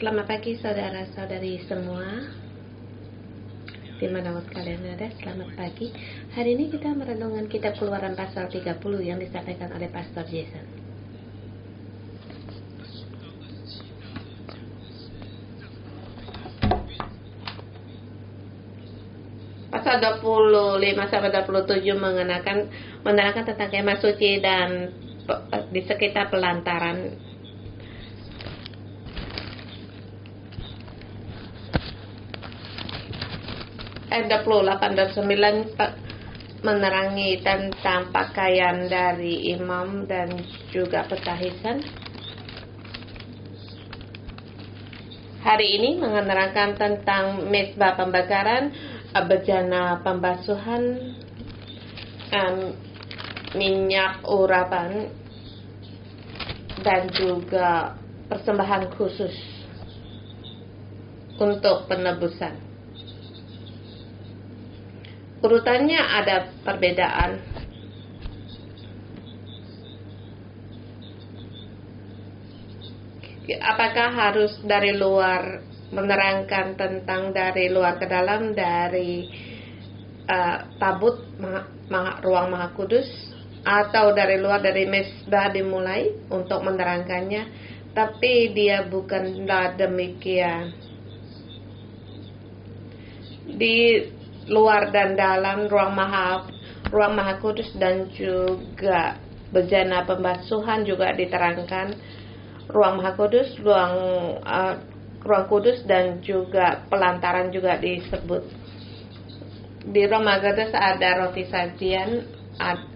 Selamat pagi saudara-saudari semua, dimanapun kalian ada, selamat pagi. Hari ini kita merenungkan kitab Keluaran pasal 30 yang disampaikan oleh Pastor Jason. Pasal 25 sampai 27 menerangkan tentang kemah suci dan di sekitar pelantaran. Ayat 28 dan 9 menerangi tentang pakaian dari imam dan juga petahisan. Hari ini menerangkan tentang mezbah pembakaran, bejana pembasuhan, minyak urapan, dan juga persembahan khusus untuk penebusan. Urutannya ada perbedaan. Apakah harus dari luar, menerangkan tentang dari luar ke dalam, dari tabut ruang maha kudus, atau dari luar, dari mezbah dimulai untuk menerangkannya? Tapi dia bukanlah demikian. Di luar dan dalam ruang maha kudus dan juga bejana pembasuhan juga diterangkan. Ruang maha kudus, ruang kudus dan juga pelantaran juga disebut. Di ruang maha kudus ada roti sajian,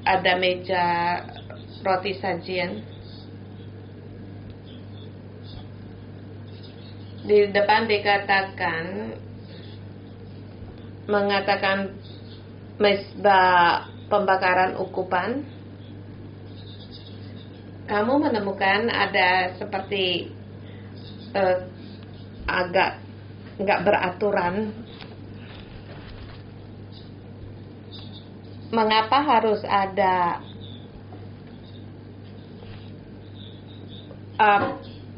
ada meja roti sajian. Di depan mengatakan mezbah pembakaran ukupan. Kamu menemukan ada seperti agak nggak beraturan. Mengapa harus ada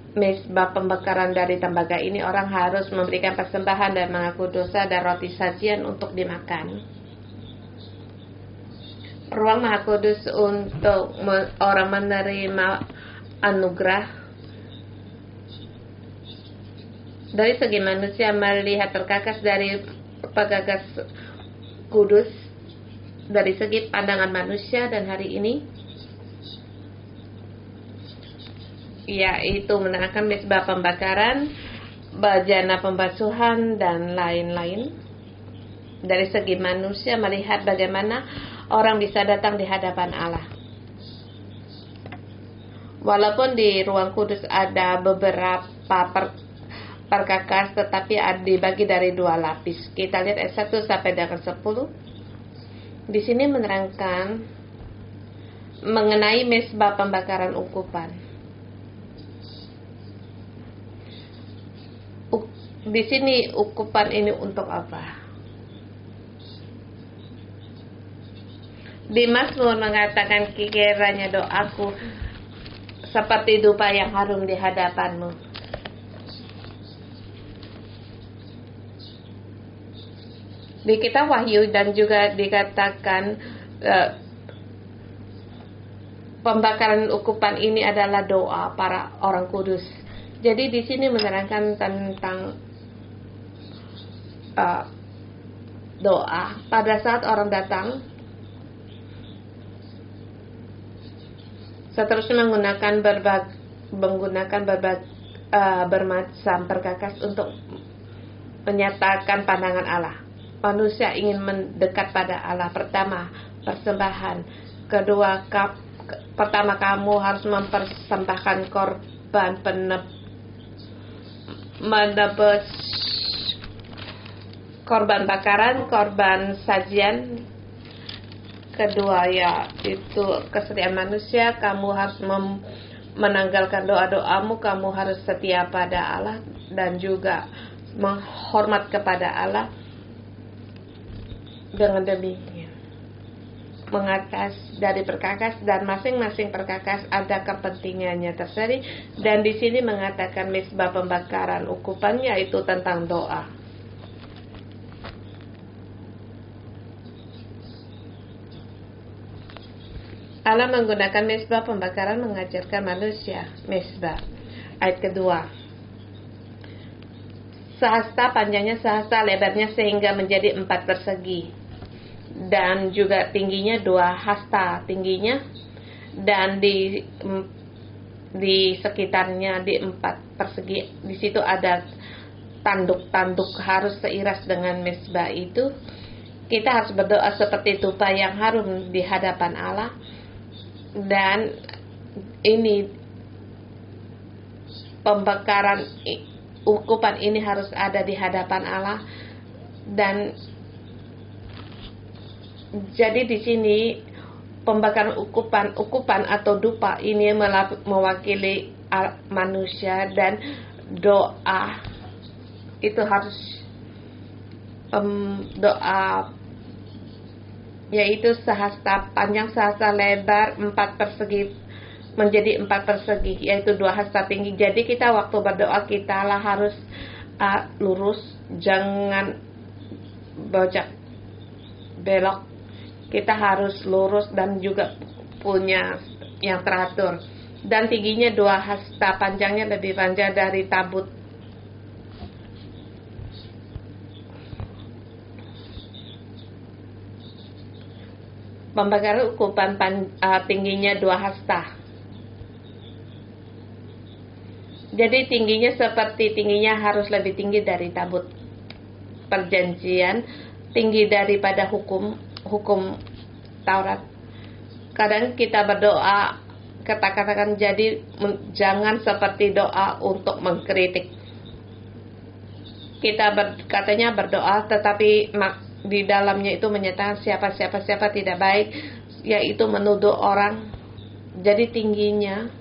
mezbah pembakaran dari tembaga ini? Orang harus memberikan persembahan dan mengaku dosa dan roti sajian untuk dimakan. Ruang maha kudus untuk orang menerima anugerah. Dari segi manusia melihat terkakas dari pagagas kudus, dari segi pandangan manusia dan hari ini, yaitu menerangkan mezbah pembakaran, bejana pembasuhan, dan lain-lain. Dari segi manusia melihat bagaimana orang bisa datang di hadapan Allah. Walaupun di ruang kudus ada beberapa perkakas, tetapi dibagi dari dua lapis. Kita lihat ayat 1 sampai dengan 10. Di sini menerangkan mengenai mezbah pembakaran ukupan. Di sini ukupan ini untuk apa? Di Mazmur mengatakan, kiranya doaku seperti dupa yang harum di hadapanmu. Di kitab Wahyu dan juga dikatakan pembakaran ukupan ini adalah doa para orang kudus. Jadi di sini menerangkan tentang doa pada saat orang datang. Seterusnya menggunakan bermacam perkakas untuk menyatakan pandangan Allah. Manusia ingin mendekat pada Allah. Pertama, persembahan. Kedua, pertama kamu harus mempersembahkan korban menebus, korban bakaran, korban sajian. Kedua, yaitu kesetiaan manusia. Kamu harus menanggalkan doa-doamu. Kamu harus setia pada Allah dan juga menghormat kepada Allah. Dengan demikian, mengatas dari perkakas, dan masing-masing perkakas ada kepentingannya tersendiri. Dan di sini mengatakan mezbah pembakaran ukupannya itu tentang doa. Allah menggunakan mezbah pembakaran mengajarkan manusia mezbah. Ayat kedua. Sehasta panjangnya sehasta, lebarnya sehingga menjadi 4 persegi, dan juga tingginya 2 hasta tingginya, dan di sekitarnya di 4 persegi. Di situ ada tanduk-tanduk harus seiras dengan mezbah itu. Kita harus berdoa seperti tupa yang harum di hadapan Allah, dan ini pembakaran ukupan ini harus ada di hadapan Allah. Dan jadi di sini pembakaran ukupan atau dupa ini mewakili manusia, dan doa itu harus doa yaitu sehasta panjang, sehasta lebar, 4 persegi menjadi 4 persegi, yaitu 2 hasta tinggi. Jadi kita waktu berdoa kita lah harus lurus, jangan bojak belok. Kita harus lurus dan juga punya yang teratur. Dan tingginya 2 hasta, panjangnya lebih panjang dari tabut. Pembakaran ukupan tingginya 2 hasta. Jadi tingginya seperti tingginya harus lebih tinggi dari tabut perjanjian, tinggi daripada hukum Taurat. Kadang kita berdoa, katakan jadi jangan seperti doa untuk mengkritik. Kita katanya berdoa, tetapi di dalamnya itu menyatakan siapa tidak baik, yaitu menuduh orang. Jadi tingginya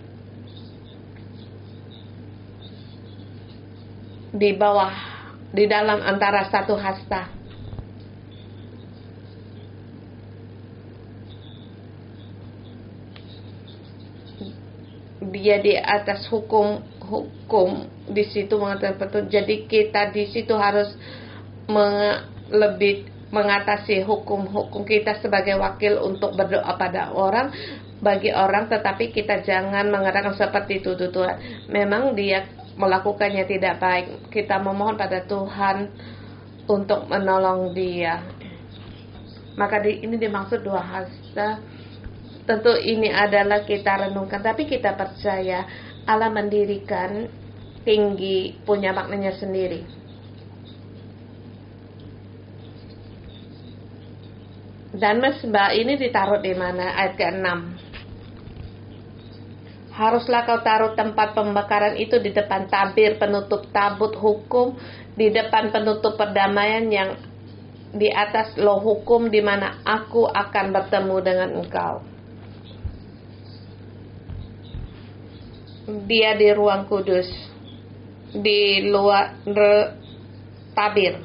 di bawah, di dalam antara 1 hasta. Dia di atas hukum di situ mengatakan betul. Jadi kita di situ harus lebih mengatasi hukum kita sebagai wakil untuk berdoa pada orang, bagi orang, tetapi kita jangan mengatakan seperti itu Tuhan. Memang dia melakukannya tidak baik. Kita memohon pada Tuhan untuk menolong dia. Maka ini dimaksud 2 hasta. Tentu ini adalah kita renungkan, tapi kita percaya Allah mendirikan tinggi punya maknanya sendiri. Dan mezbah ini ditaruh di mana? Ayat ke-6. Haruslah kau taruh tempat pembakaran itu di depan tabir penutup tabut hukum, di depan penutup perdamaian yang di atas loh hukum, di mana aku akan bertemu dengan engkau. Dia di ruang kudus, di luar tabir.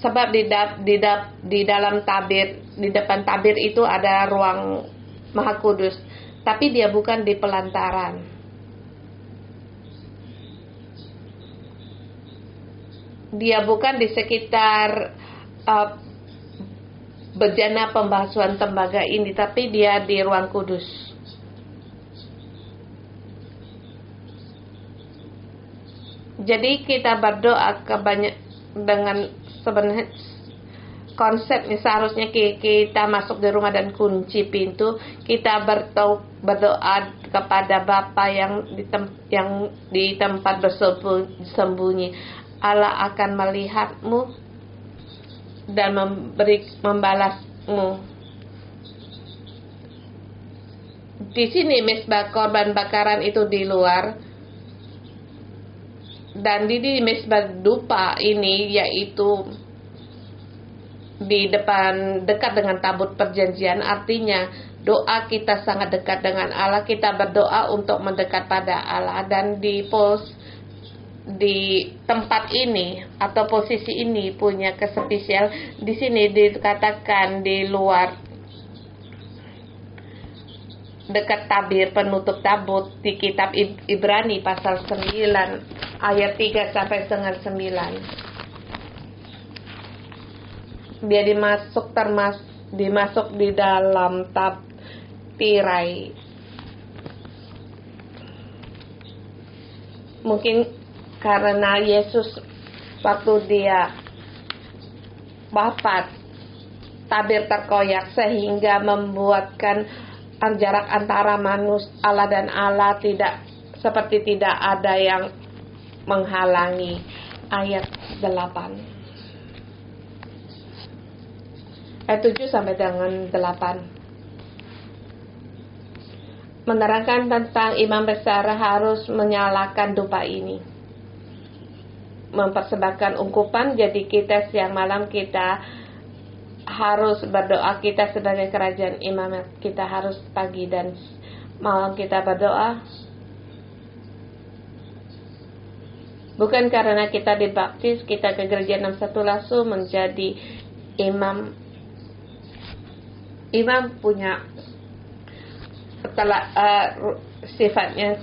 Sebab di dalam tabir, di depan tabir itu ada ruang maha kudus, tapi dia bukan di pelantaran. Dia bukan di sekitar bejana pembasuhan tembaga ini, tapi dia di ruang kudus. Jadi kita berdoa dengan sebenarnya konsepnya seharusnya kita masuk di rumah dan kunci pintu, kita berdoa kepada Bapa yang di tempat bersembunyi. Allah akan melihatmu dan membalasmu. Di sini mezbah korban bakaran itu di luar, dan di mezbah dupa ini yaitu di depan, dekat dengan tabut perjanjian. Artinya doa kita sangat dekat dengan Allah. Kita berdoa untuk mendekat pada Allah. Dan di tempat ini atau posisi ini punya kespesial. Di sini dikatakan di luar dekat tabir penutup tabut di kitab Ibrani pasal 9 ayat 3 sampai dengan 9. Dia dimasuk di dalam tirai. Mungkin karena Yesus waktu dia wafat, tabir terkoyak sehingga membuatkan jarak antara Allah dan Allah tidak ada yang menghalangi. Ayat 8 ayat 7 sampai dengan 8 menerangkan tentang imam besar harus menyalakan dupa ini, mempersembahkan ungkupan. Jadi kita siang malam kita harus berdoa, kita sebagai kerajaan imam, kita harus pagi dan malam kita berdoa. Bukan karena kita dibaptis, kita ke gereja 61 langsung menjadi imam. Imam punya sifatnya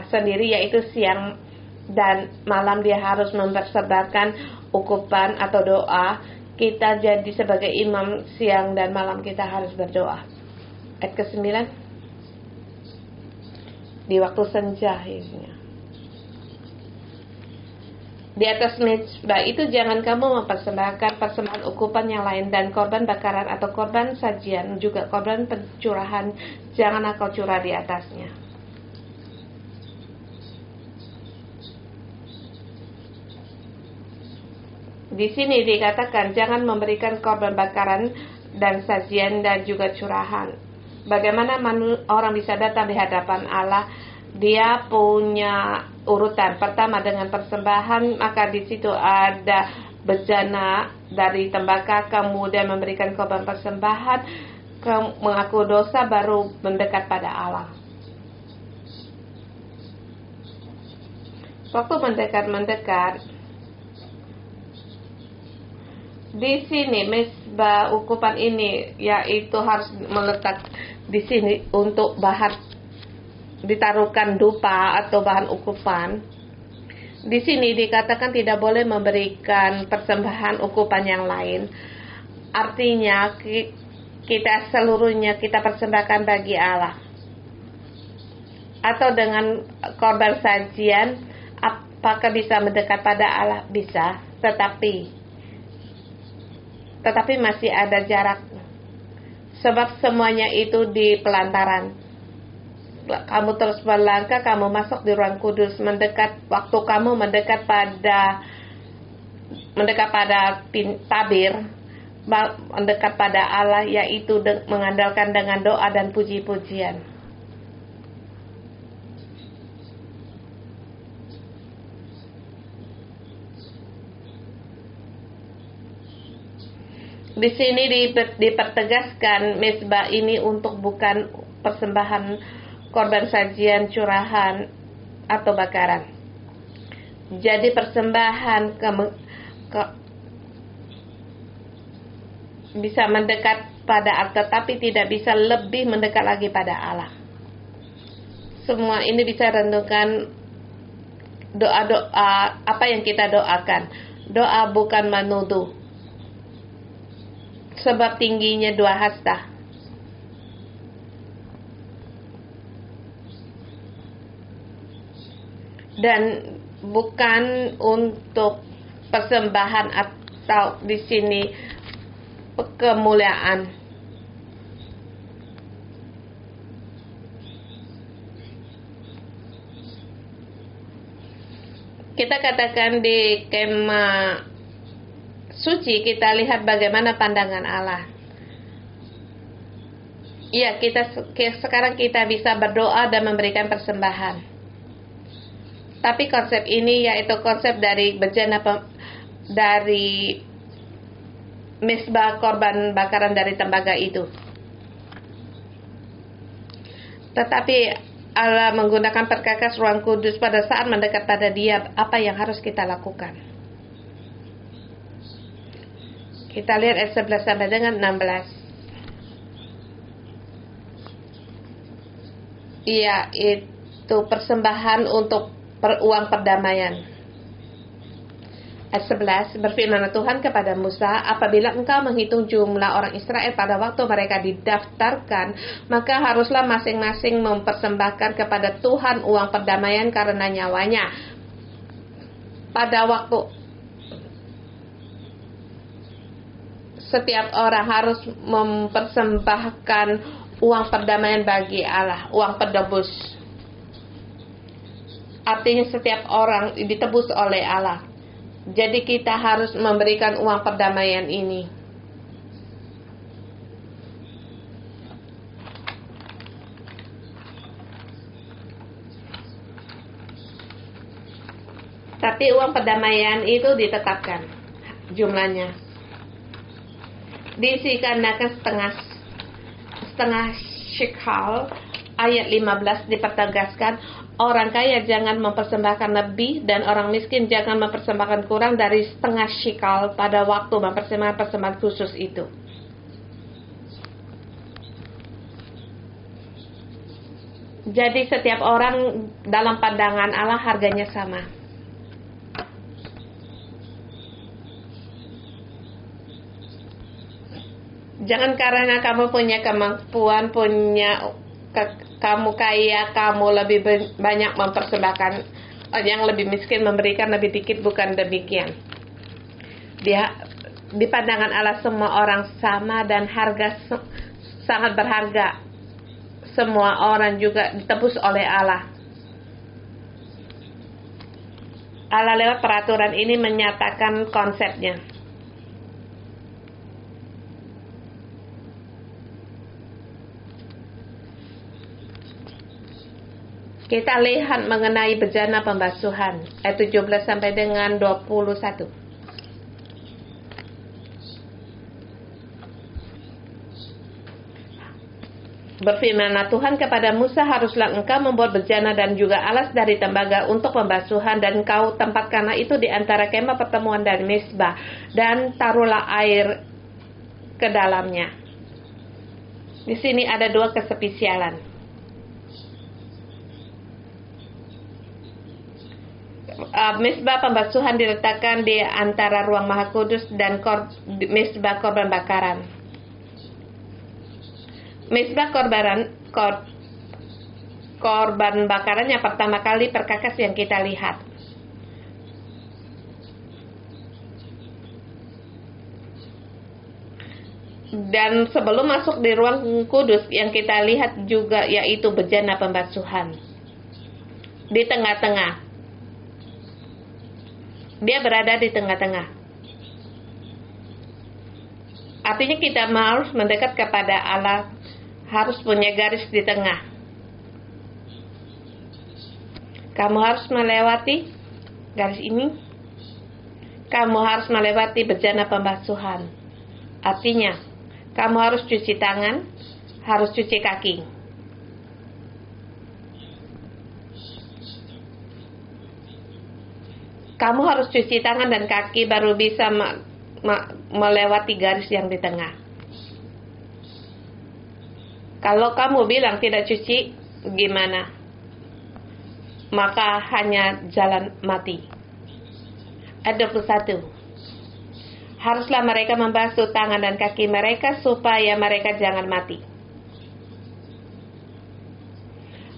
sendiri, yaitu siang dan malam dia harus mempersembahkan ungkupan atau doa. Kita jadi sebagai imam siang dan malam kita harus berdoa. Ayat ke-9 di waktu senja ini. Di atas mezbah itu jangan kamu mempersembahkan persembahan ungkupan yang lain dan korban bakaran atau korban sajian, juga korban pencurahan, jangan kau curah di atasnya. Di sini dikatakan jangan memberikan korban bakaran dan sajian dan juga curahan. Bagaimana orang bisa datang di hadapan Allah? Dia punya urutan. Pertama dengan persembahan, maka di situ ada bejana dari tembakau, kemudian memberikan korban persembahan, mengaku dosa, baru mendekat pada Allah. Waktu mendekat, di sini mezbah ungkupan ini yaitu harus meletak di sini untuk bahan ditaruhkan dupa atau bahan ungkupan. Di sini dikatakan tidak boleh memberikan persembahan ungkupan yang lain. Artinya kita seluruhnya kita persembahkan bagi Allah. Atau dengan korban sajian, apakah bisa mendekat pada Allah? Bisa, tetapi masih ada jarak, sebab semuanya itu di pelantaran. Kamu terus berlangkah, kamu masuk di ruang kudus, waktu kamu mendekat pada tabir, mendekat pada Allah, yaitu mengandalkan dengan doa dan puji-pujian. Di sini dipertegaskan mezbah ini untuk bukan persembahan korban sajian, curahan atau bakaran. Jadi persembahan bisa mendekat pada Allah, tetapi tidak bisa lebih mendekat lagi pada Allah. Semua ini bisa renungkan doa-doa apa yang kita doakan. Doa bukan menuduh, sebab tingginya dua hasta. Dan bukan untuk persembahan atau di sini kemuliaan. Kita katakan di kemah suci, kita lihat bagaimana pandangan Allah. Ya, sekarang kita bisa berdoa dan memberikan persembahan. Tapi konsep ini yaitu konsep dari bejana dari mezbah korban bakaran dari tembaga itu. Tetapi Allah menggunakan perkakas ruang kudus pada saat mendekat pada Dia. Apa yang harus kita lakukan? Kita lihat ayat 11 sampai dengan 16. yaitu persembahan untuk uang perdamaian. Ayat 11, berfirman Tuhan kepada Musa, apabila engkau menghitung jumlah orang Israel pada waktu mereka didaftarkan, maka haruslah masing-masing mempersembahkan kepada Tuhan uang perdamaian karena nyawanya. Pada waktu setiap orang harus mempersembahkan uang perdamaian bagi Allah, uang penebus. Artinya setiap orang ditebus oleh Allah. Jadi kita harus memberikan uang perdamaian ini. Tapi uang perdamaian itu ditetapkan jumlahnya. Disikanakan setengah shekel. Ayat 15 dipertegaskan, orang kaya jangan mempersembahkan lebih dan orang miskin jangan mempersembahkan kurang dari setengah shekel pada waktu mempersembahkan persembahan khusus itu. Jadi setiap orang dalam pandangan Allah harganya sama. Jangan karena kamu punya kemampuan, kamu kaya, kamu lebih banyak mempersembahkan, yang lebih miskin memberikan lebih dikit, bukan demikian. Di pandangan Allah semua orang sama dan harga sangat berharga. Semua orang juga ditebus oleh Allah. Allah lewat peraturan ini menyatakan konsepnya. Kita lihat mengenai bejana pembasuhan ayat 17 sampai dengan 21. Berfirmanlah Tuhan kepada Musa, haruslah engkau membuat bejana dan juga alas dari tembaga untuk pembasuhan, dan engkau tempatkanlah itu di antara kemah pertemuan dan mezbah, dan taruhlah air ke dalamnya. Di sini ada dua kespesialan. Mezbah pembasuhan diletakkan di antara ruang maha kudus dan mezbah korban bakaran. Mezbah korban bakaran yang pertama kali perkakas yang kita lihat. Dan sebelum masuk di ruang kudus yang kita lihat juga yaitu bejana pembasuhan. Di tengah-tengah. Dia berada di tengah-tengah. Artinya kita harus mendekat kepada Allah, harus punya garis di tengah. Kamu harus melewati garis ini. Kamu harus melewati bejana pembasuhan. Artinya, kamu harus cuci tangan, harus cuci kaki. Kamu harus cuci tangan dan kaki baru bisa melewati garis yang di tengah. Kalau kamu bilang tidak cuci, gimana? Maka hanya jalan mati. Ayat 21. Haruslah mereka membasuh tangan dan kaki mereka supaya mereka jangan mati.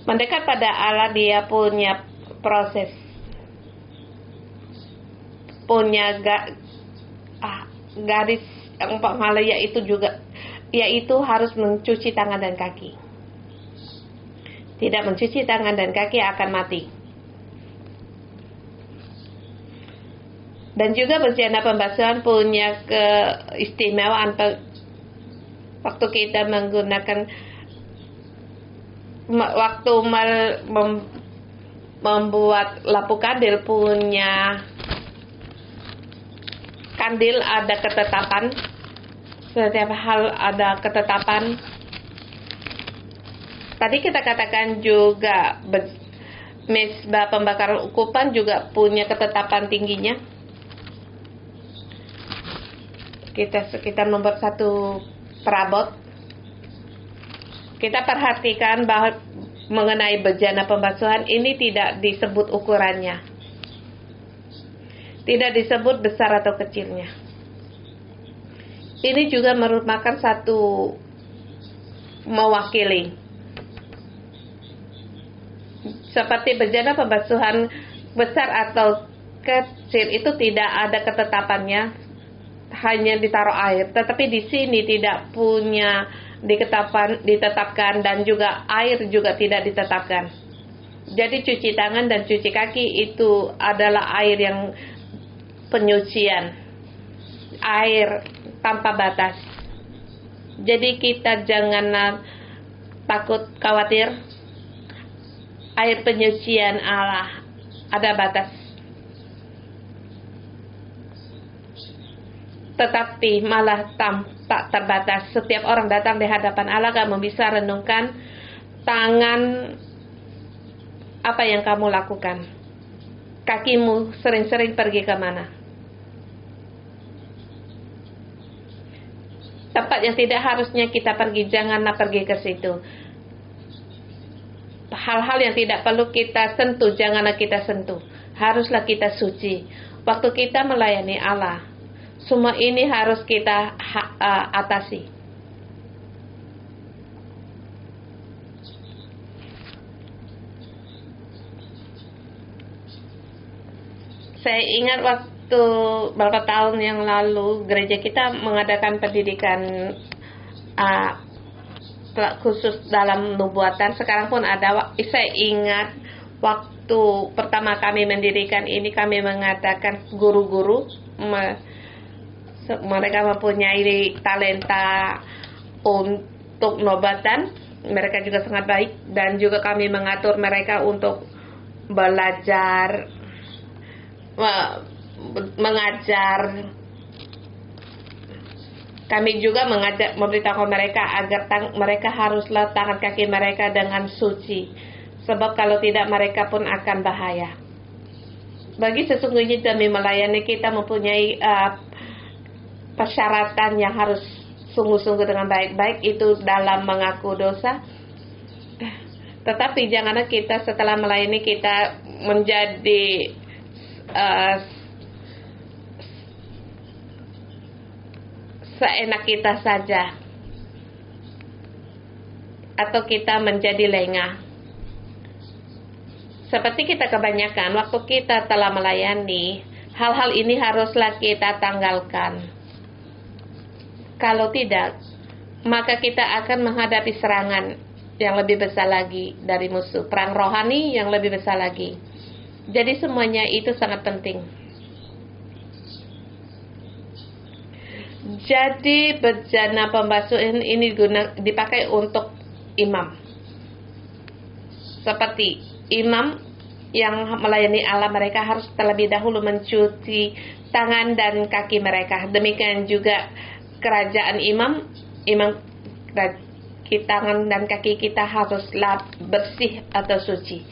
Mendekat pada Allah, dia punya proses. Punya garis yang pengalah, yaitu harus mencuci tangan dan kaki. Tidak mencuci tangan dan kaki akan mati. Dan juga bejana pembasuhan punya keistimewaan waktu kita menggunakan membuat lampu kandil punya kandil ada ketetapan. Setiap hal ada ketetapan. Tadi kita katakan juga mezbah pembakaran ukupan juga punya ketetapan tingginya. Kita membuat satu perabot. Kita perhatikan bahwa mengenai bejana pembasuhan ini tidak disebut ukurannya, tidak disebut besar atau kecilnya. Ini juga merupakan satu mewakili. Seperti bejana pembasuhan besar atau kecil itu tidak ada ketetapannya, hanya ditaruh air. Tetapi di sini tidak punya ditetapkan, dan juga air juga tidak ditetapkan. Jadi cuci tangan dan cuci kaki itu adalah air yang penyucian, air tanpa batas. Jadi kita jangan takut, khawatir. Air penyucian Allah ada batas. Tetapi malah tak terbatas. Setiap orang datang di hadapan Allah, kamu bisa renungkan tangan apa yang kamu lakukan. Kakimu sering-sering pergi ke mana? Tempat yang tidak harusnya kita pergi, janganlah pergi ke situ. Hal-hal yang tidak perlu kita sentuh, janganlah kita sentuh. Haruslah kita suci. Waktu kita melayani Allah, semua ini harus kita atasi. Saya ingat waktu beberapa tahun yang lalu gereja kita mengadakan pendidikan khusus dalam nubuatan. Sekarang pun ada. Saya ingat waktu pertama kami mendirikan ini, kami mengadakan guru-guru, mereka mempunyai talenta untuk nubatan. Mereka juga sangat baik, dan juga kami mengatur mereka untuk belajar, mengajar. Kami juga memberitahu mereka agar mereka haruslah tangan kaki mereka dengan suci, sebab kalau tidak mereka pun akan bahaya. Bagi sesungguhnya demi melayani kita mempunyai persyaratan yang harus sungguh-sungguh dengan baik-baik, itu dalam mengaku dosa. Tetapi janganlah kita setelah melayani kita menjadi seenak kita saja, atau kita menjadi lengah. Seperti kita kebanyakan waktu kita telah melayani, hal-hal ini haruslah kita tanggalkan. Kalau tidak, maka kita akan menghadapi serangan yang lebih besar lagi dari musuh, perang rohani yang lebih besar lagi. Jadi semuanya itu sangat penting. Jadi bejana pembasuhan ini dipakai untuk imam. Seperti imam yang melayani Allah, mereka harus terlebih dahulu mencuci tangan dan kaki mereka. Demikian juga kerajaan imam tangan dan kaki kita haruslah bersih atau suci.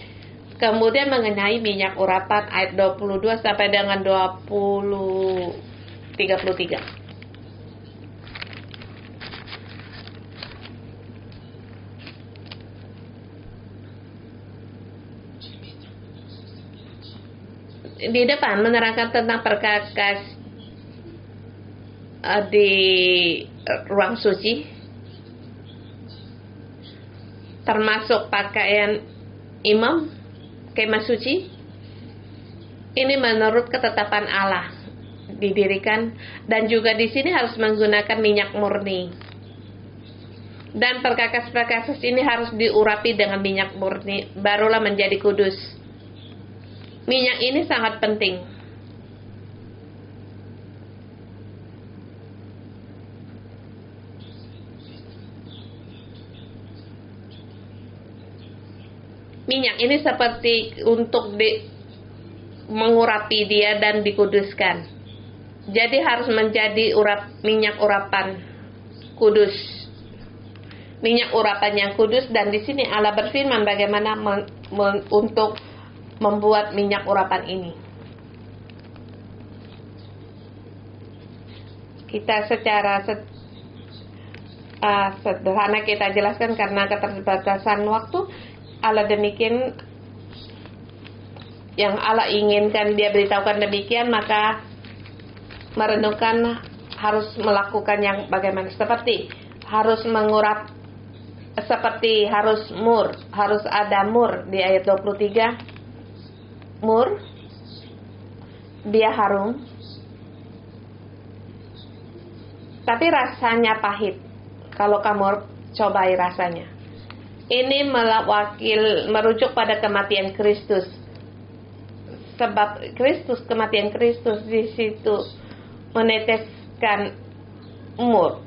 Kemudian mengenai minyak urapan ayat 22 sampai dengan 33. Di depan menerangkan tentang perkakas di ruang suci, termasuk pakaian imam, kemah suci. Ini menurut ketetapan Allah didirikan, dan juga di sini harus menggunakan minyak murni. Dan perkakas-perkakas ini harus diurapi dengan minyak murni, barulah menjadi kudus. Minyak ini sangat penting. Minyak ini seperti untuk mengurapi dia dan dikuduskan. Jadi harus menjadi minyak urapan kudus. Minyak urapan yang kudus, dan di sini Allah berfirman bagaimana untuk membuat minyak urapan ini. Kita secara sederhana kita jelaskan karena keterbatasan waktu. Allah demikian, yang Allah inginkan dia beritahukan demikian, maka merenungkan harus melakukan yang bagaimana, seperti harus mengurap, seperti harus ada mur di ayat 23. Mur, dia harum, tapi rasanya pahit. Kalau kamu cobai rasanya, ini merujuk pada kematian Kristus. Sebab kematian Kristus di situ meneteskan mur.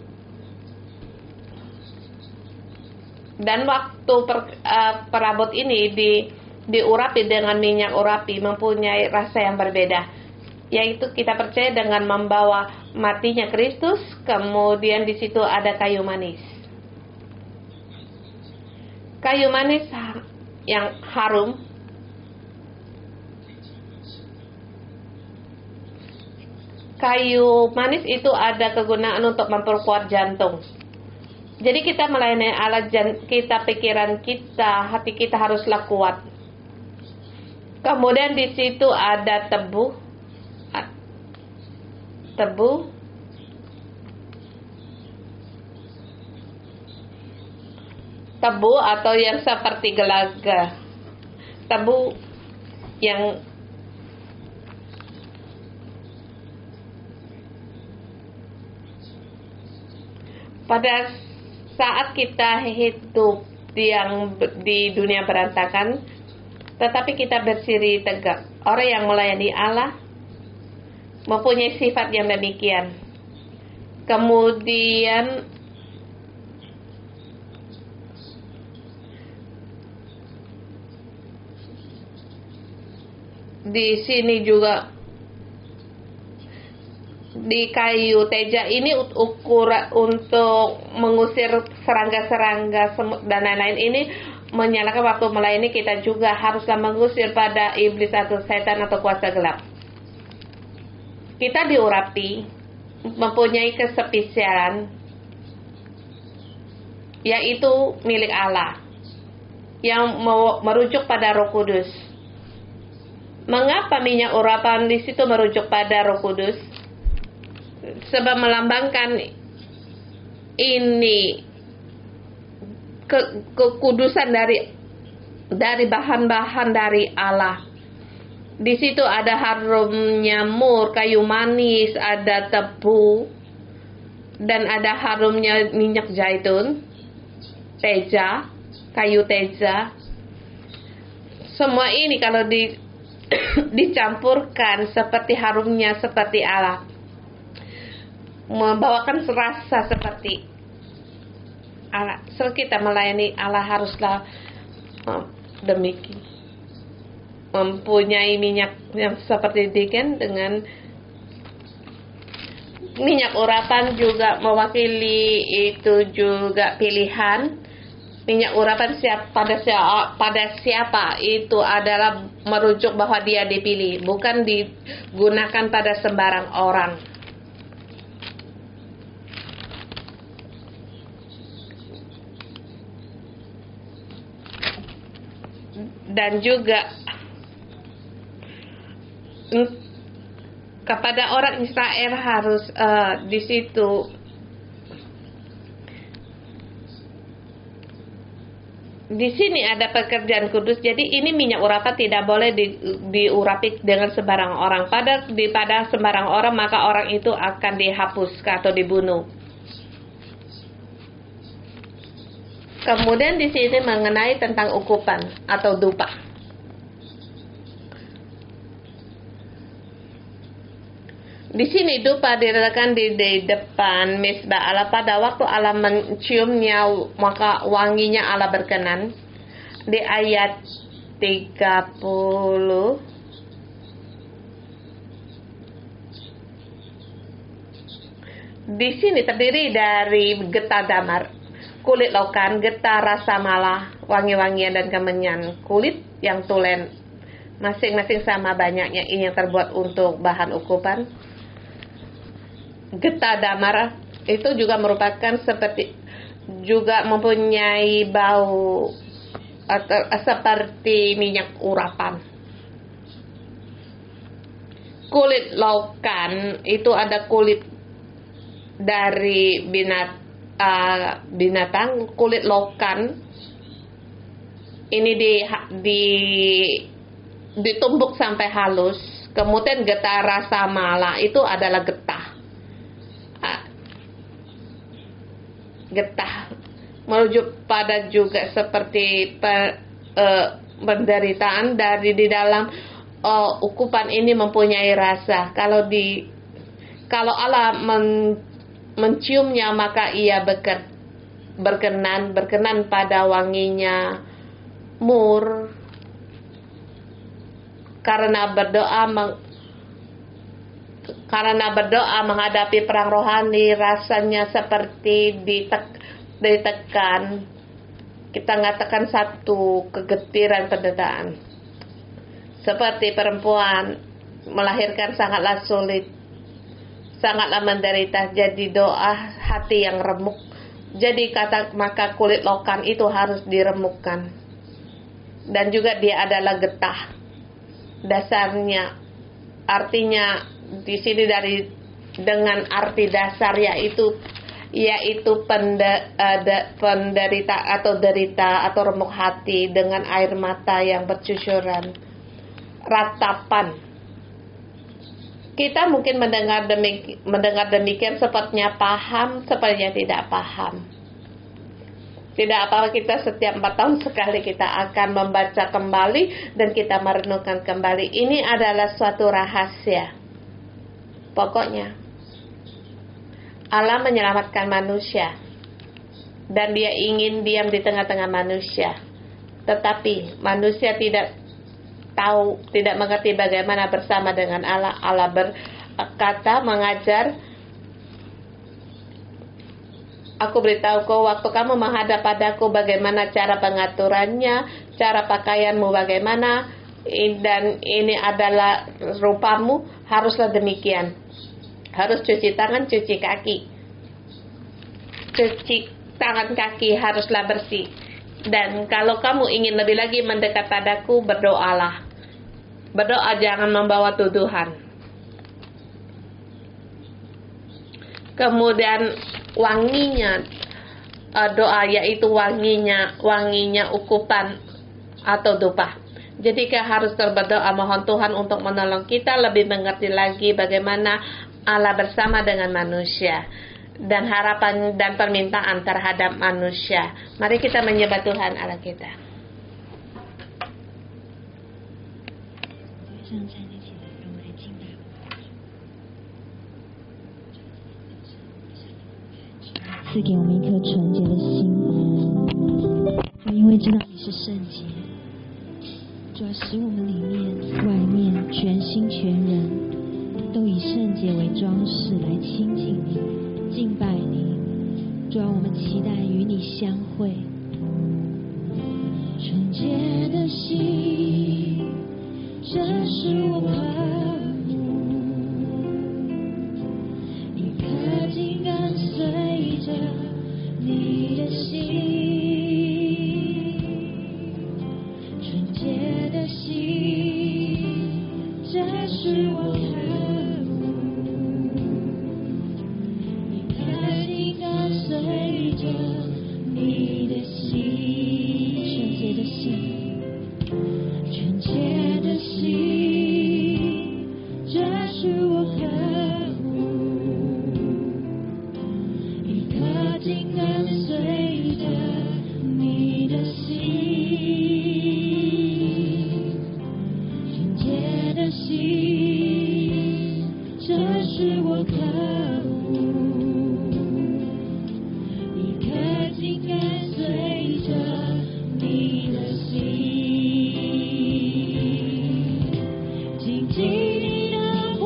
Dan waktu perabot ini diurapi dengan minyak urapi mempunyai rasa yang berbeda, yaitu kita percaya dengan membawa matinya Kristus, kemudian di situ ada kayu manis. Kayu manis yang harum, kayu manis itu ada kegunaan untuk memperkuat jantung. Jadi kita melayani Allah, kita pikiran kita, hati kita haruslah kuat. Kemudian di situ ada tebu atau yang seperti gelaga, tebu yang pada saat kita hidup di dunia berantakan, tetapi kita berdiri tegak. Orang yang melayani Allah mempunyai sifat yang demikian. Kemudian di sini juga di kayu teja ini ukuran untuk mengusir serangga-serangga semut dan lain-lain. Ini menyalakan waktu melayani kita juga haruslah mengusir pada iblis atau setan atau kuasa gelap. Kita diurapi, mempunyai kespesialan, yaitu milik Allah, yang merujuk pada Roh Kudus. Mengapa minyak urapan di situ merujuk pada Roh Kudus? Sebab melambangkan ini kekudusan dari bahan-bahan dari Allah. Di situ ada harumnya mur, kayu manis, ada tebu, dan ada harumnya minyak zaitun, teja, kayu teja. Semua ini kalau dicampurkan seperti harumnya seperti Allah, membawakan rasa seperti Allah. So kita melayani Allah haruslah demikian, mempunyai minyak yang seperti demikian. Dengan minyak urapan juga mewakili itu juga pilihan. Minyak urapan pada siapa itu adalah merujuk bahwa dia dipilih, bukan digunakan pada sembarang orang. Dan juga kepada orang Israel harus di situ di sini ada pekerjaan kudus. Jadi ini minyak urapan tidak boleh diurapi dengan sembarang orang. Pada sembarang orang maka orang itu akan dihapuskan atau dibunuh. Kemudian di sini mengenai tentang ukupan atau dupa. Di sini dupa diletakkan di depan misbah Allah. Pada waktu Allah menciumnya, maka wanginya Allah berkenan. Di ayat 30. Di sini terdiri dari getah damar, kulit lokan, getah rasa malah, wangi-wangian dan kemenyan, kulit yang tulen, masing-masing sama banyaknya. Ini yang terbuat untuk bahan ukupan. Getah damar itu juga merupakan seperti juga mempunyai bau atau seperti minyak urapan. Kulit lokan itu ada kulit dari binatang. Kulit lokan ini ditumbuk sampai halus, kemudian getah rasa mala itu adalah getah merujuk pada juga seperti penderitaan dari di dalam ukupan ini mempunyai rasa. Kalau Allah menciumnya, maka ia berkenan pada wanginya mur. Karena berdoa menghadapi perang rohani, rasanya seperti ditekan. Kita mengatakan satu kegetiran penderitaan. Seperti perempuan melahirkan sangatlah sulit, sangatlah menderita. Jadi doa hati yang remuk. Jadi maka kulit lokan itu harus diremukkan. Dan juga dia adalah getah. Dasarnya, artinya di sini dengan arti dasar yaitu penderita atau derita atau remuk hati dengan air mata yang bercucuran, ratapan. Kita mungkin mendengar demikian, sepertinya paham, sepertinya tidak paham. Tidak apa-apa, kita setiap 4 tahun sekali kita akan membaca kembali dan kita merenungkan kembali. Ini adalah suatu rahasia. Pokoknya Allah menyelamatkan manusia dan Dia ingin diam di tengah-tengah manusia. Tetapi manusia tidak tahu, tidak mengerti bagaimana bersama dengan Allah. Allah berkata, mengajar, aku beritahu kau waktu kamu menghadap padaku bagaimana cara pengaturannya, cara pakaianmu bagaimana, dan ini adalah rupamu, haruslah demikian. Harus cuci tangan, cuci kaki. Cuci tangan kaki haruslah bersih. Dan kalau kamu ingin lebih lagi mendekat padaku, berdoalah. Berdoa, jangan membawa tuduhan. Kemudian wanginya doa, yaitu wanginya ukupan atau dupa. Jadi kita harus berdoa mohon Tuhan untuk menolong kita lebih mengerti lagi bagaimana Allah bersama dengan manusia dan harapan dan permintaan terhadap manusia. Mari kita menyembah Tuhan Allah kita. 赐给我们一颗纯洁的心，主，因为知道你是圣洁，主要使我们里面外面全心全人都以圣洁为装饰来亲近你、敬拜你。主要我们期待与你相会。纯洁的心，这是我渴一颗心跟随着你的心，纯洁的心，这是我渴一颗心跟随着你的心，纯洁的心，纯洁的心，这是我渴紧跟随着你的心，纯洁的心，这是我渴慕。一颗心跟随着你的心，紧紧你的话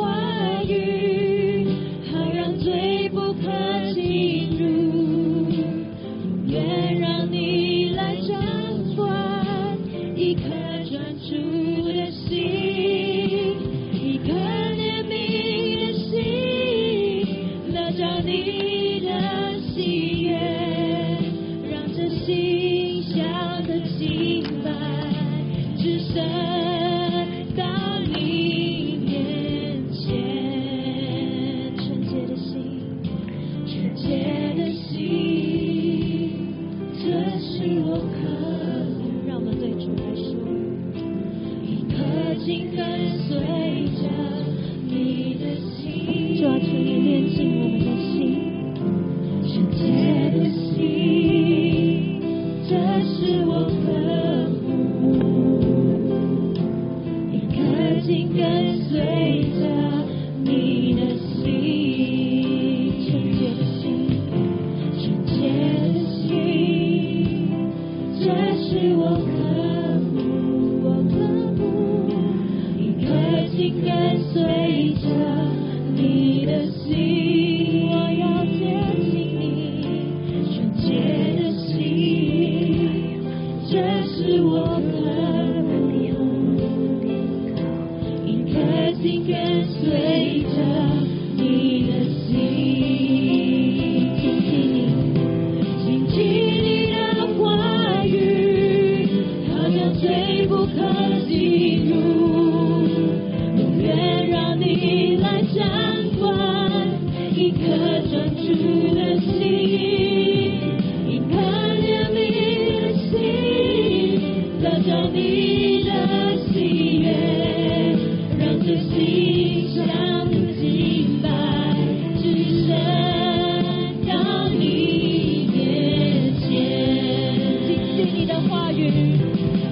语，好让最不可进入。愿让你来掌管一颗专注的心，一颗怜悯的心，心，我要接近你，纯洁的心，这是我渴慕，一颗心跟随着你的心。谨记你的话语，好像最不可进入，永远让你来掌管，一颗专注的心，一颗怜悯的心，得着你的喜悦，让这心像个敬拜，只身到你面前。谨记你的话语，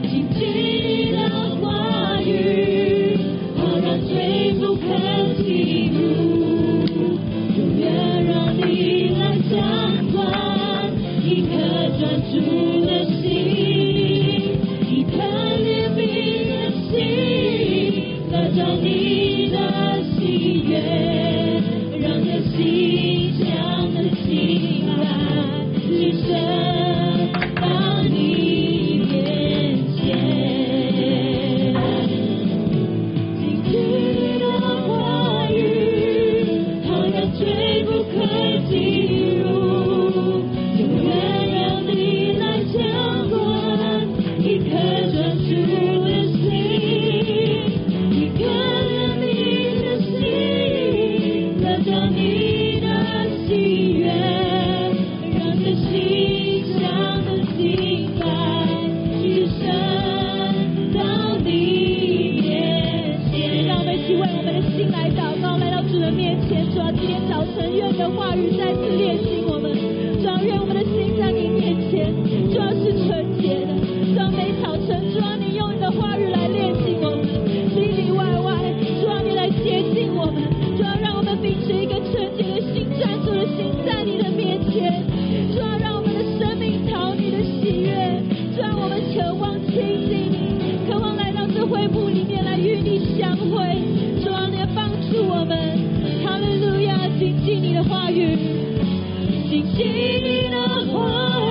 谨记你的话语，好让罪不可进入，永远让你来掌管，一颗专注的心，一颗怜悯的心，得着你的喜悦，让这心像个敬拜，只身到你面前。谨记你的话语，好让罪不可进入，永远让你来掌管，一颗专注的心，一颗怜悯的心，得着你的喜悦，让这心像个敬拜，只身到你面前。让我们一起为我们的心来祷告，来到主的面前。主啊，今天早晨愿你的话语再次炼净我们。主啊，愿我们的心在你面前，主啊是纯洁的。主啊，每早晨，主啊，你用你的话语来炼净我们，里里外外，主啊，你来洁净我们。主啊，让我们秉持一个纯洁的心、专注的心，在你的面前。主啊，让我们的生命讨你的喜悦。主啊，我们渴望亲近你，渴望来到这会幕里面来与你相会。主啊，你帮助我们。哈利路亚！谨记你的话语，谨记你的话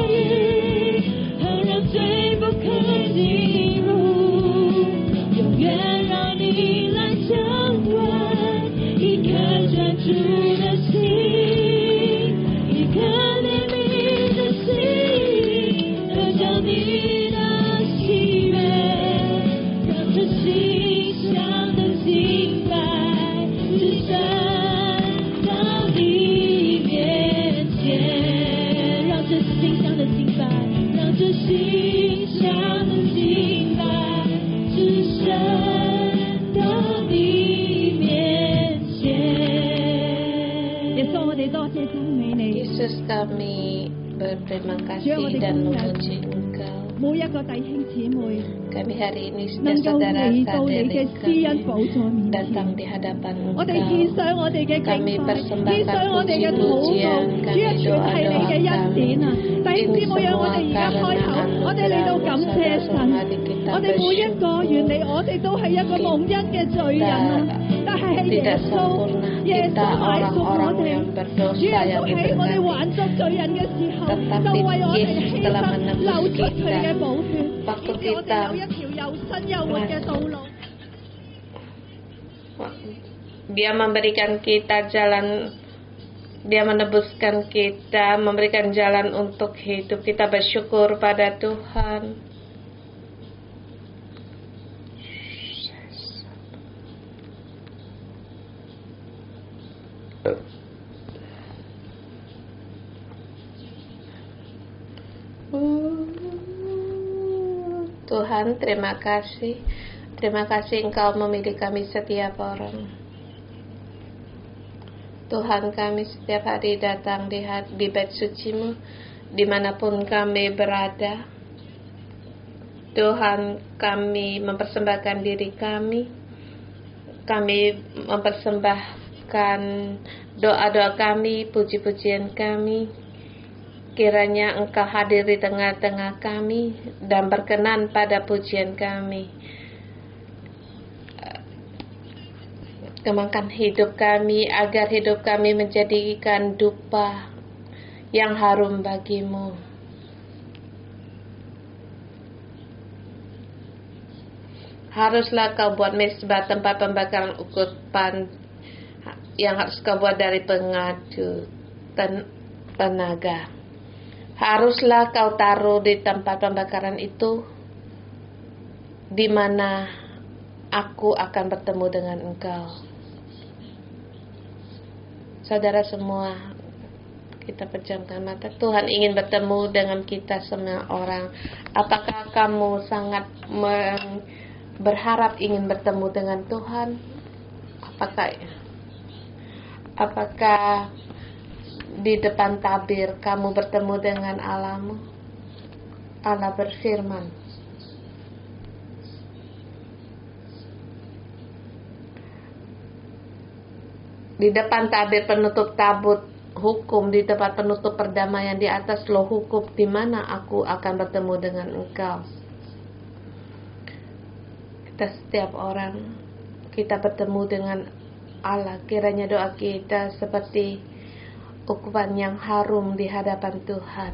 语，好让罪不可进入，永远让你来掌管，一颗专注的心，一颗怜悯的心，得着你的喜悦，让这心像个敬拜，只身到你面前。让这心像个敬拜，让这心像个敬拜，只身到你面前。耶穌，我哋多謝讚美你。 Yesus, kami berterima kasih dan memuji Engkau. 每一個弟兄姊妹 Kami hari ini 能 sudah 夠嚟到你 saudara-saudari 嘅施恩寶座面 datang 前， di hadapan 我哋獻 Engkau. 上我哋嘅敬 Kami 拜，獻 persembahkan 上我哋嘅禱告， puji-pujian, 主 kami 啊，全係你嘅恩典啊！弟兄姊妹，讓我哋而家開口，我哋嚟到感謝神。我哋每一個原嚟我哋都係一個蒙恩嘅罪人啊，但係係耶 Tidak 穌， sempurna, 耶 kita 穌買贖我 orang-orang 哋。 yang 主 berdosa 耶 yang 穌喺我哋 diberkati. 還作罪人嘅時候， Tetapi 就為我哋 Yesus 犧 telah 牲， menebus 流出佢嘅 kita. 寶血， Waktu 以致我哋 kita 有一條又新又活嘅道路。 Dia memberikan kita jalan, Dia menebuskan kita, memberikan jalan untuk hidup. Kita bersyukur pada Tuhan. Tuhan, terima kasih. Terima kasih Engkau memilih kami setiap orang. Tuhan, kami setiap hari datang di bait suci-Mu, dimanapun kami berada. Tuhan, kami mempersembahkan diri kami. Kami mempersembahkan doa-doa kami, puji-pujian kami. Kiranya Engkau hadir di tengah-tengah kami dan berkenan pada pujian kami. Kembangkan hidup kami agar hidup kami menjadikan dupa yang harum bagimu. Haruslah kau buat mezbah tempat pembakaran ukupan yang harus kau buat dari pengadu tenaga. Haruslah kau taruh di tempat pembakaran itu di mana aku akan bertemu dengan engkau. Saudara semua, kita pejamkan mata. Tuhan ingin bertemu dengan kita semua orang. Apakah kamu sangat berharap ingin bertemu dengan Tuhan? Apakah di depan tabir kamu bertemu dengan Allahmu? Allah berfirman, di depan tabir penutup tabut hukum, di tempat penutup perdamaian, di atas loh hukum, di mana aku akan bertemu dengan engkau. Kita setiap orang, kita bertemu dengan Allah. Kiranya doa kita seperti ukupan yang harum di hadapan Tuhan.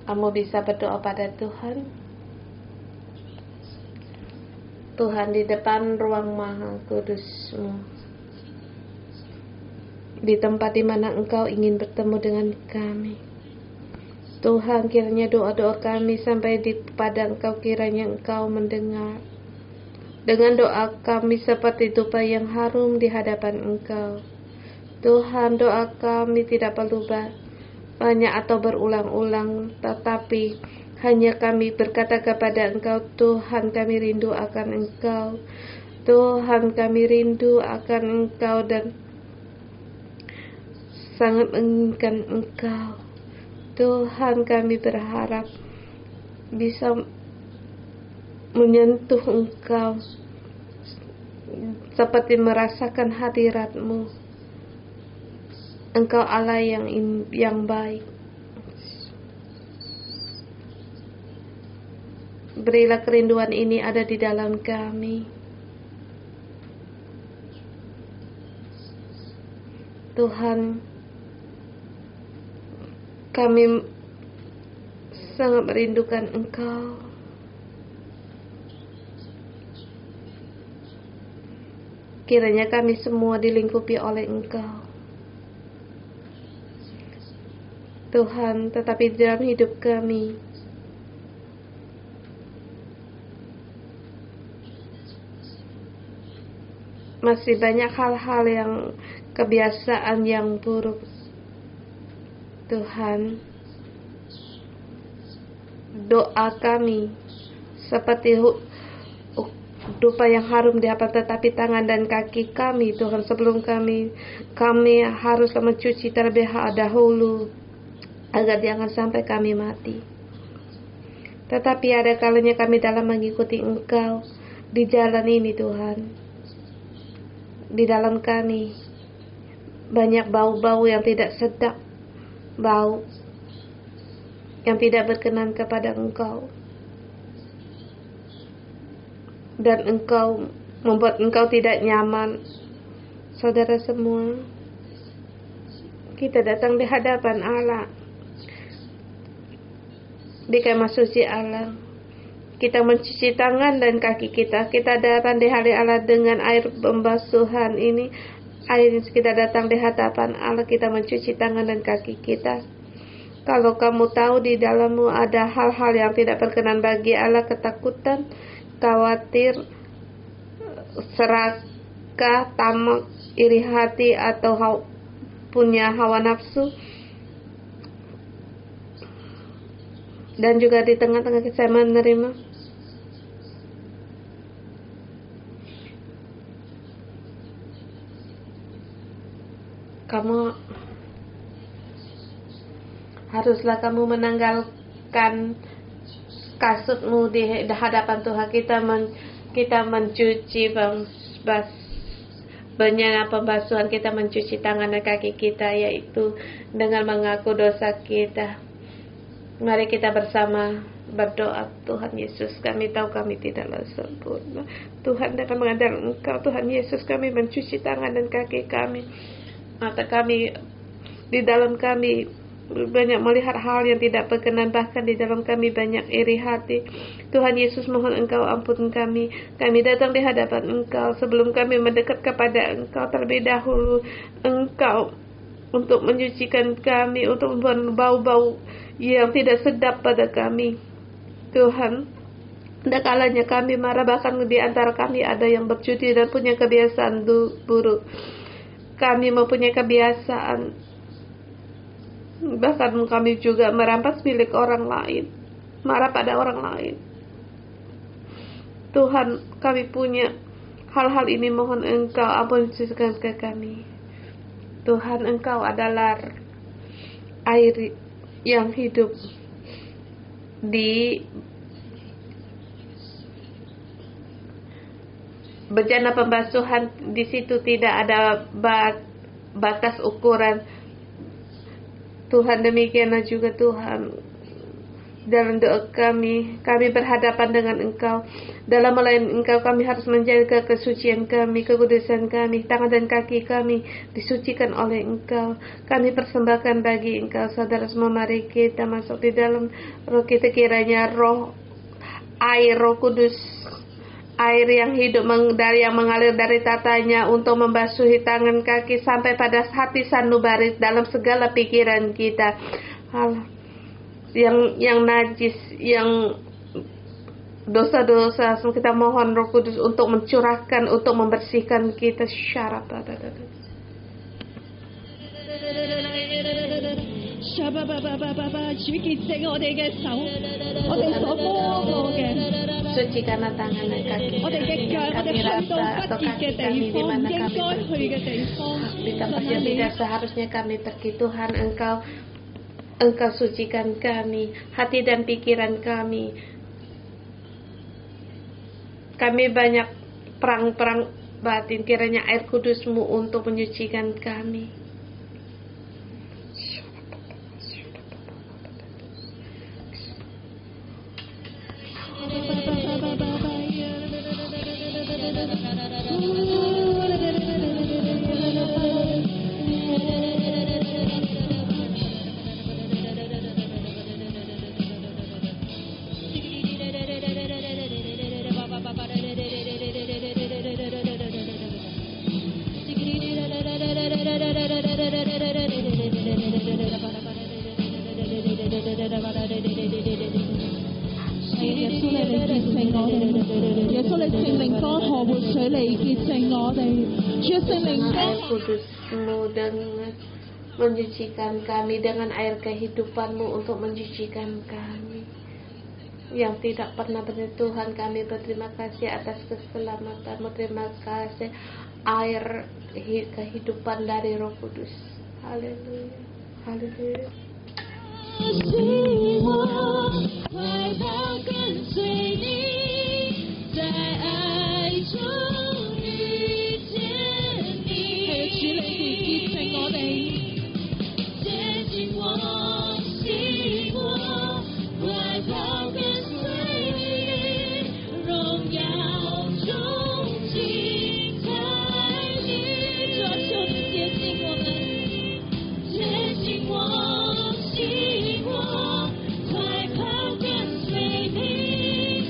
Kamu bisa berdoa pada Tuhan. Tuhan, di depan ruang Maha Kudus-Mu, di tempat di mana Engkau ingin bertemu dengan kami. Tuhan, kiranya doa-doa kami sampai pada Engkau, kiranya Engkau mendengar. Dengan doa kami seperti dupa yang harum di hadapan Engkau. Tuhan, doa kami tidak perlu banyak atau berulang-ulang, tetapi hanya kami berkata kepada Engkau, Tuhan, kami rindu akan Engkau. Tuhan, kami rindu akan Engkau dan sangat menginginkan Engkau. Tuhan, kami berharap bisa menyentuh Engkau seperti merasakan hadirat-Mu. Engkau Allah yang baik. Berilah kerinduan ini ada di dalam kami. Tuhan, kami sangat merindukan Engkau. Kiranya kami semua dilingkupi oleh Engkau. Tuhan, tetapi dalam hidup kami, masih banyak hal-hal yang kebiasaan yang buruk. Tuhan, doa kami seperti dupa yang harum di hadapan, tetapi tangan dan kaki kami, Tuhan, sebelum kami harus mencuci terlebih dahulu agar jangan sampai kami mati. Tetapi ada kalanya kami dalam mengikuti Engkau di jalan ini, Tuhan. Di dalam kami banyak bau-bau yang tidak sedap, bau yang tidak berkenan kepada Engkau, dan Engkau membuat Engkau tidak nyaman. Saudara semua, kita datang di hadapan Allah, di kemah suci Allah. Kita mencuci tangan dan kaki kita. Kita datang di hadirat Allah dengan air pembasuhan ini. Air kita datang di hadapan Allah, kita mencuci tangan dan kaki kita. Kalau kamu tahu di dalammu ada hal-hal yang tidak berkenan bagi Allah, ketakutan, khawatir, serakah, tamak, iri hati, atau punya hawa nafsu, dan juga di tengah-tengah saya menerima haruslah kamu menanggalkan kasutmu di hadapan Tuhan. Kita mencuci banyak pembasuhan, kita mencuci tangan dan kaki kita, yaitu dengan mengaku dosa kita. Mari kita bersama berdoa, Tuhan Yesus, kami tahu kami tidaklah sempurna. Tuhan, dengan mengandalkan Engkau, Tuhan Yesus, kami mencuci tangan dan kaki kami, mata kami, di dalam kami banyak melihat hal yang tidak berkenan, bahkan di dalam kami banyak iri hati. Tuhan Yesus, mohon Engkau ampun kami. Kami datang di hadapan Engkau. Sebelum kami mendekat kepada Engkau, terlebih dahulu Engkau untuk menyucikan kami, untuk membuang bau-bau yang tidak sedap pada kami. Tuhan, ada kalanya kami marah, bahkan di antara kami ada yang berjudi dan punya kebiasaan buruk. Kami mempunyai kebiasaan, bahkan kami juga merampas milik orang lain, marah pada orang lain. Tuhan, kami punya hal-hal ini, mohon Engkau ampunkan ke kami. Tuhan, Engkau adalah air yang hidup. Di bejana pembasuhan, di situ tidak ada batas ukuran. Tuhan, demikianlah juga Tuhan dalam doa kami berhadapan dengan Engkau. Dalam melayani Engkau, kami harus menjaga kesucian kami, kekudusan kami. Tangan dan kaki kami disucikan oleh Engkau. Kami persembahkan bagi Engkau. Saudara semua, mari kita masuk di dalam roh kita, kiranya air Roh Kudus, air yang hidup yang mengalir dari tatanya untuk membasuhi tangan kaki sampai pada hati sanubari, dalam segala pikiran kita, hal yang najis, yang dosa-dosa. Kita mohon Roh Kudus untuk mencurahkan, untuk membersihkan kita. Syarat sucikanlah tangan dan kaki kami rasa atau kaki kami di mana kami pergi, di tempat yang tidak seharusnya kami pergi. Tuhan, Engkau sucikan kami, hati dan pikiran kami. Kami banyak perang-perang batin, kiranya air kudus-Mu untuk menyucikan kami. Air kudus-Mu dengan menyucikan kami, dengan air kehidupan-Mu untuk menyucikan kami yang tidak pernah berhenti. Tuhan, kami berterima kasih atas keselamatan-Mu. Terima kasih air kehidupan dari Roh Kudus. Haleluya, haleluya. 希望快跑跟随你，在爱中遇见你。係主你潔淨我哋，接近我，希望快跑跟隨你，榮耀中敬拜你。主啊，求你接近我們，接近我。快跑跟隨你，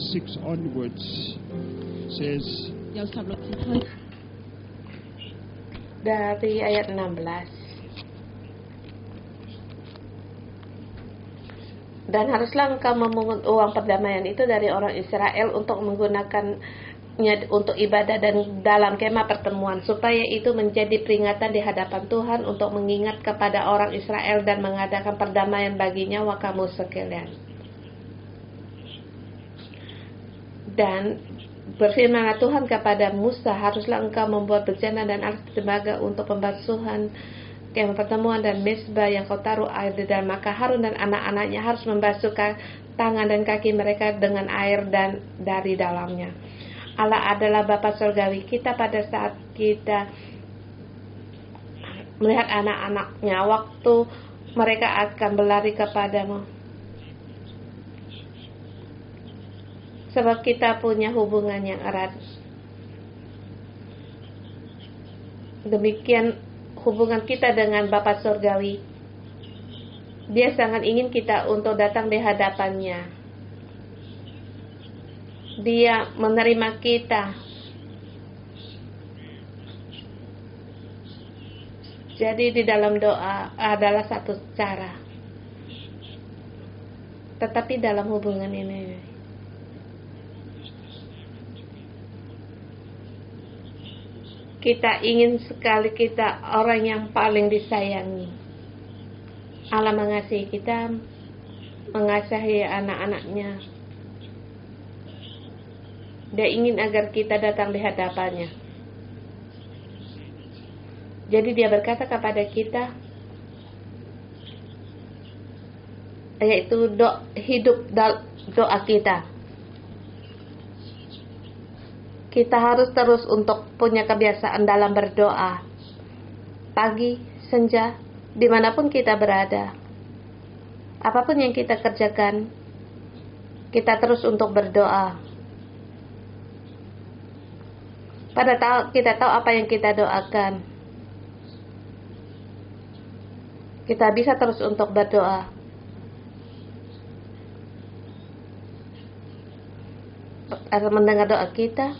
6 onwards says, dari ayat 16. Dan haruslah engkau memungut uang perdamaian itu dari orang Israel untuk menggunakannya untuk ibadah dan dalam kemah pertemuan, supaya itu menjadi peringatan di hadapan Tuhan untuk mengingat kepada orang Israel dan mengadakan perdamaian bagi nyawa kamu sekalian. Dan berfirmanlah Tuhan kepada Musa, haruslah engkau membuat bejana dan alat tembaga untuk pembasuhan kemah pertemuan dan mezbah yang kau taruh air di dalam. Maka Harun dan anak-anaknya harus membasuh tangan dan kaki mereka dengan air dan dari dalamnya. Allah adalah Bapa Surgawi kita pada saat kita melihat anak-anaknya waktu mereka akan berlari kepadamu. Sebab kita punya hubungan yang erat. Demikian hubungan kita dengan Bapa Surgawi. Dia sangat ingin kita untuk datang di hadapannya. Dia menerima kita. Jadi di dalam doa adalah satu cara. Tetapi dalam hubungan ini, kita ingin sekali kita orang yang paling disayangi. Allah mengasihi kita, mengasihi anak-anaknya. Dia ingin agar kita datang di hadapannya. Jadi dia berkata kepada kita, yaitu hidup doa kita. Kita harus terus untuk punya kebiasaan dalam berdoa. Pagi, senja, dimanapun kita berada. Apapun yang kita kerjakan, kita terus untuk berdoa. Kita tahu apa yang kita doakan. Kita bisa terus untuk berdoa. Akan mendengar doa kita.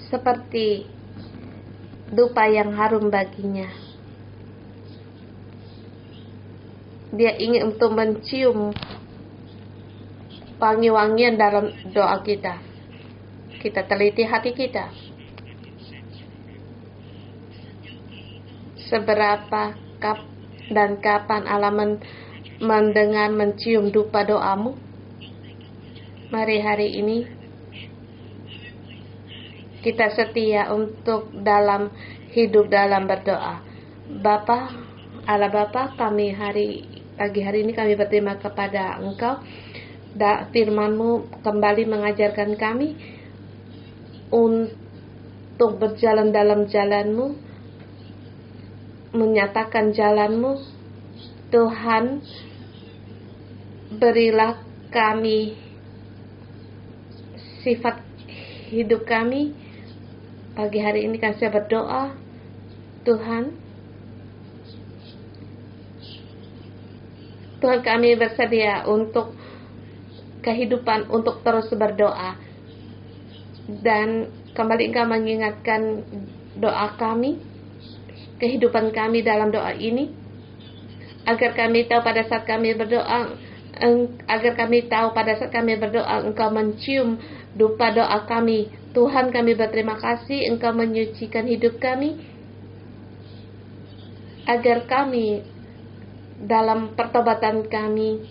Seperti dupa yang harum baginya. Dia ingin untuk mencium wangi-wangian dalam doa kita. Kita teliti hati kita. Seberapa dan kapan Allah mendengar, mencium dupa doamu? Mari hari ini kita setia untuk dalam hidup dalam berdoa. Allah Bapa, kami pagi hari ini kami berterima kepada Engkau. Firman-Mu kembali mengajarkan kami untuk berjalan dalam jalan-Mu, menyatakan jalan-Mu. Tuhan, berilah kami sifat hidup kami. Pagi hari ini kami berdoa, Tuhan kami bersedia untuk kehidupan, untuk terus berdoa. Dan kembali Engkau mengingatkan doa kami, kehidupan kami dalam doa ini, agar kami tahu pada saat kami berdoa, Engkau mencium dupa doa kami. Tuhan, kami berterima kasih Engkau menyucikan hidup kami, agar kami dalam pertobatan kami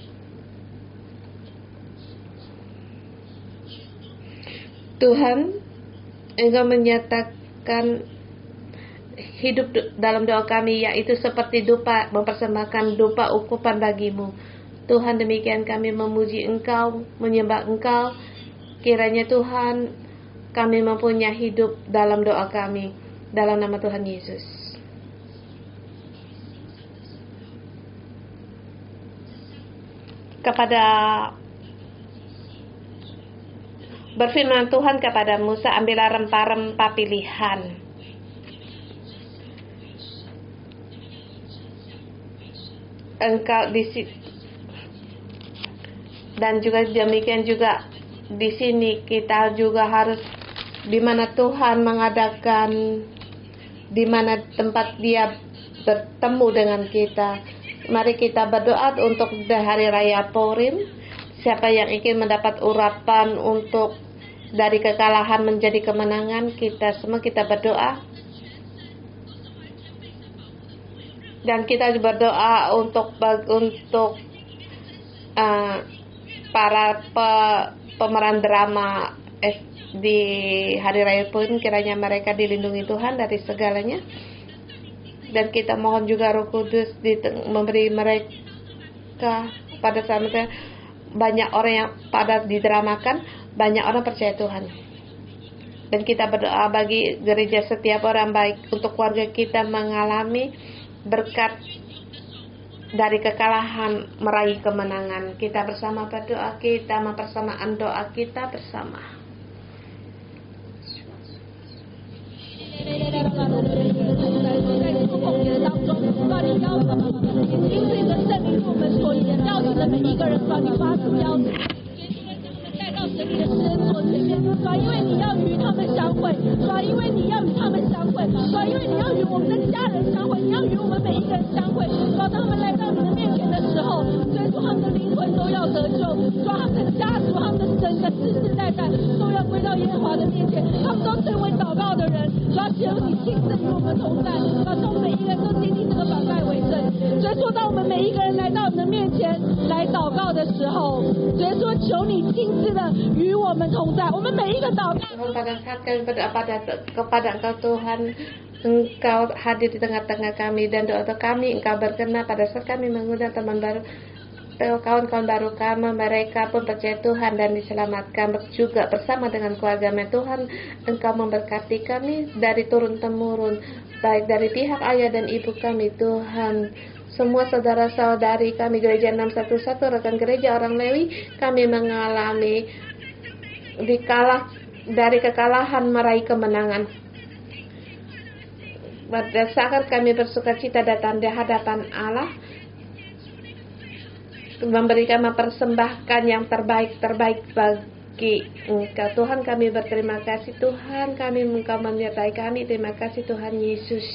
Tuhan, Engkau menyatakan hidup dalam doa kami, yaitu seperti dupa, mempersembahkan dupa ukupan bagimu. Tuhan, demikian kami memuji Engkau, menyembah Engkau. Kiranya Tuhan, kami mempunyai hidup dalam doa kami, dalam nama Tuhan Yesus. Berfirman Tuhan kepada Musa, ambillah rempah-rempah pilihan. Engkau dan juga demikian juga di sini kita juga harus di mana Tuhan mengadakan, di mana tempat Dia bertemu dengan kita. Mari kita berdoa untuk hari raya Purim. Siapa yang ingin mendapat urapan untuk dari kekalahan menjadi kemenangan, kita semua kita berdoa. Dan kita berdoa untuk para pemeran drama di hari raya Purim, kiranya mereka dilindungi Tuhan dari segalanya. Dan kita mohon juga Roh Kudus memberi mereka pada saat mereka, banyak orang yang pada didramakan, banyak orang percaya Tuhan. Dan kita berdoa bagi gereja setiap orang baik, untuk keluarga kita mengalami berkat dari kekalahan meraih kemenangan. Kita bersama berdoa, kita mempersamaan doa kita bersama.神你的施恩座前面，主啊，因为你要与他们相会，主啊，因为你要与他们相会，主啊，因为你要与我们的家人相会，你要与我们每一个人相会，主啊，当他们来到你的面前的时候，所以说他们的灵魂都要得救，主啊，他们的家族，他们的整个世世代代都要归到耶和华的面前，他们都成为祷告的人，主啊，求你亲自与我们同在，主啊，我们每一个人都经历这个反败为胜，所以说当我们每一个人来到你的面前来祷告的时候，所以说求你亲自的与我们同在，我们每一个祷告。Pada saat kami berdoa kepada Engkau Tuhan, Engkau hadir di tengah-tengah kami, dan doa kami Engkau berkenan pada saat kami mengundang teman baru, kawan-kawan baru kami, mereka pun percaya Tuhan dan diselamatkan juga bersama dengan keluarga Tuhan. Engkau memberkati kami dari turun-temurun, baik dari pihak ayah dan ibu kami Tuhan. Semua saudara-saudari kami gereja 611, rekan gereja orang Lewi, kami mengalami dari kekalahan meraih kemenangan. Pada saat kami bersukacita datang di hadapan Allah, mempersembahkan yang terbaik bagi Engkau Tuhan. Kami berterima kasih Tuhan, Engkau menyertai kami. Terima kasih Tuhan Yesus.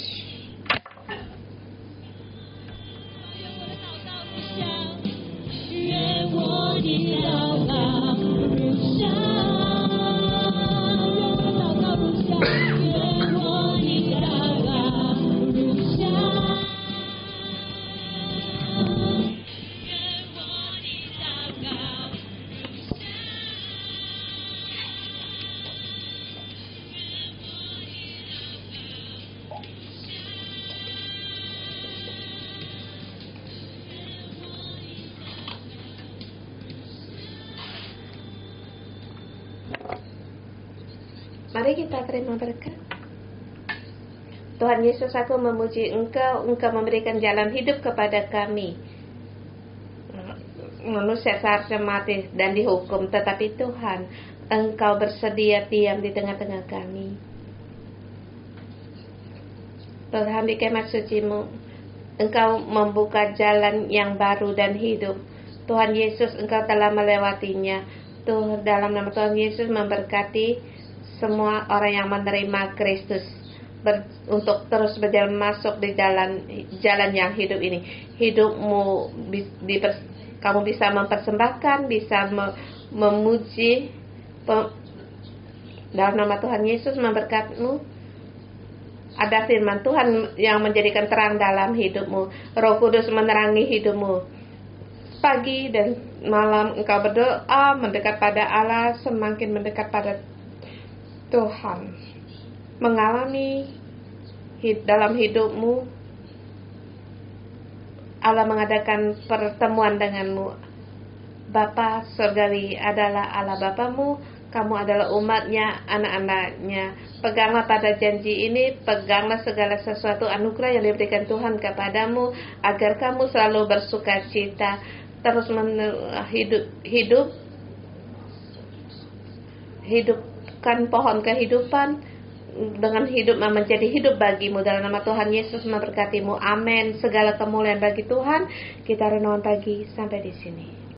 Mari kita terima berkat. Tuhan Yesus, aku memuji Engkau memberikan jalan hidup kepada kami. Manusia seharusnya mati dan dihukum, tetapi Tuhan, Engkau bersedia diam di tengah-tengah kami. Tuhan, di kemah suci-Mu, Engkau membuka jalan yang baru dan hidup. Tuhan Yesus, Engkau telah melewatinya. Tuhan, dalam nama Tuhan Yesus memberkati semua orang yang menerima Kristus untuk terus berjalan masuk di jalan yang hidup ini. Hidupmu kamu bisa mempersembahkan, bisa memuji. Dalam nama Tuhan Yesus memberkatmu. Ada firman Tuhan yang menjadikan terang dalam hidupmu. Roh Kudus menerangi hidupmu. Pagi dan malam engkau berdoa mendekat pada Allah, semakin mendekat pada Tuhan, mengalami dalam hidupmu Allah mengadakan pertemuan denganmu. Bapa surgawi adalah Allah Bapamu, kamu adalah umatnya, anak-anaknya. Peganglah pada janji ini, peganglah segala sesuatu anugerah yang diberikan Tuhan kepadamu, agar kamu selalu bersuka cita, terus hidupkan pohon kehidupan dengan hidup menjadi hidup bagimu. Dalam nama Tuhan Yesus memberkatimu. Amin. Segala kemuliaan bagi Tuhan. Kita renungan pagi sampai di sini.